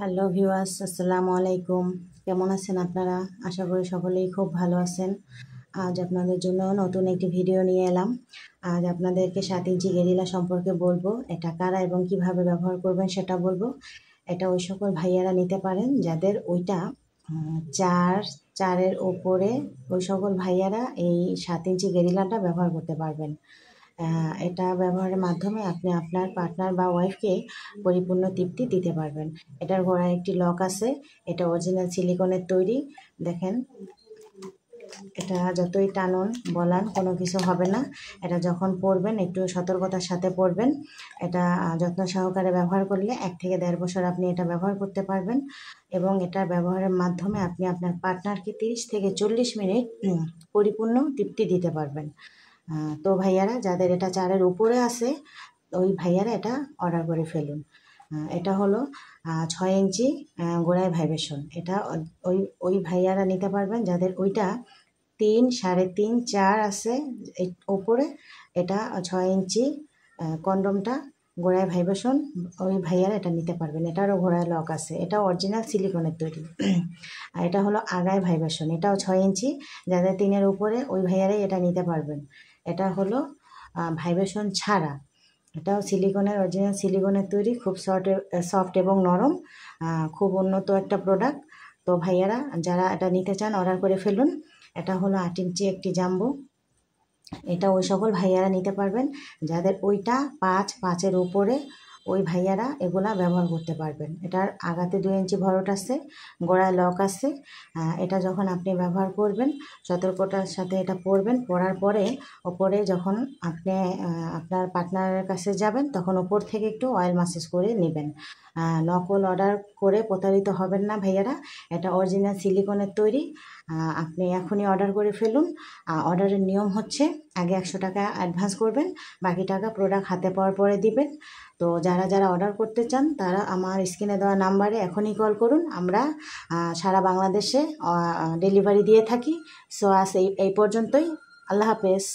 Hello viewers, আসসালামু আলাইকুম। কেমন আছেন আপনারা? আশা করি সকলেই খুব ভালো আছেন। আজ আপনাদের জন্য নতুন একটি ভিডিও নিয়ে এলাম। আজ আপনাদেরকে 7 ইঞ্চি গেরিলা সম্পর্কে বলবো। এটা কারা এবং কিভাবে ব্যবহার করবেন সেটা বলবো। এটা ওই সকল ভাইয়ারা নিতে পারেন যাদের ওইটা 4 ওপরে, ওই সকল ভাইয়ারা এই 7 ইঞ্চি গেরিলাটা ব্যবহার করতে পারবেন। এটা ব্যবহারের মাধ্যমে আপনি আপনার পার্টনার বা ওয়াইফকে পরিপূর্ণ তৃপ্তি দিতে পারবেন। এটার গোড়ায় একটি লক আছে। এটা অরিজিনাল সিলিকনের তৈরি। দেখেন, এটা যতই টানুন বলান কোনো কিছু হবে না। এটা যখন পরবেন একটু সতর্কতার সাথে পরবেন। এটা যত্ন সহকারে ব্যবহার করলে 1 থেকে 1.5 বছর আপনি এটা ব্যবহার করতে পারবেন এবং এটা ব্যবহারের মাধ্যমে আপনি আপনার পার্টনারকে 30 থেকে 40 মিনিট পরিপূর্ণ তৃপ্তি দিতে পারবেন। তো ভাইয়ারা যাদের এটা 4 উপরে আছে, ওই ভাইয়ারা এটা অর্ডার করে ফেলুন। এটা হলো 6 ইঞ্চি গোড়ায় ভাইব্রেশন। এটা ওই ভাইয়ারা নিতে পারবেন যাদের ওইটা 3, 3.5, 4 আছে ওপরে। এটা 6 ইঞ্চি কন্ডমটা গোড়ায় ভাইব্রেশন, ওই ভাইয়ারা এটা নিতে পারবেন। এটারও গোড়ায় লক আছে। এটা অরিজিনাল সিলিকনের তৈরি। আর এটা হলো আগায় ভাইব্রেশন। এটাও 6 ইঞ্চি, যাদের 3 উপরে ওই ভাইয়ারাই এটা নিতে পারবেন। এটা হলো ভাইব্রেশন ছাড়া। এটাও সিলিকনের, অরিজিনাল সিলিকনের তৈরি। খুব সফট এবং নরম, খুব উন্নত একটা প্রোডাক্ট। তো ভাইয়ারা যারা এটা নিতে চান অর্ডার করে ফেলুন। এটা হলো 8 ইঞ্চি একটি জাম্বো। এটা ওই সকল ভাইয়ারা নিতে পারবেন যাদের ওইটা 5 উপরে, ওই ভাইয়ারা এগুলা ব্যবহার করতে পারবেন। এটার আগাতে 2 ইঞ্চি ভরট আছে, গোড়ায় লক আছে। এটা যখন আপনি ব্যবহার করবেন সতর্কতার সাথে এটা পরবেন। পরার পরে ওপরে যখন আপনি আপনার পার্টনারের কাছে যাবেন তখন ওপর থেকে একটু অয়েল মাসাজ করে নেবেন। নকল অর্ডার করে প্রতারিত হবেন না ভাইয়ারা। এটা অরিজিনাল সিলিকনের তৈরি। আপনি এখনই অর্ডার করে ফেলুন। অর্ডারের নিয়ম হচ্ছে আগে 100 টাকা অ্যাডভান্স করবেন, বাকি টাকা প্রোডাক্ট হাতে পাওয়ার পরে দিবেন। তো যারা অর্ডার করতে চান তারা আমার স্ক্রিনে দেওয়া নাম্বারে এখনই কল করুন। আমরা সারা বাংলাদেশে ডেলিভারি দিয়ে থাকি। সো আজ এই পর্যন্তই। আল্লাহ হাফেজ।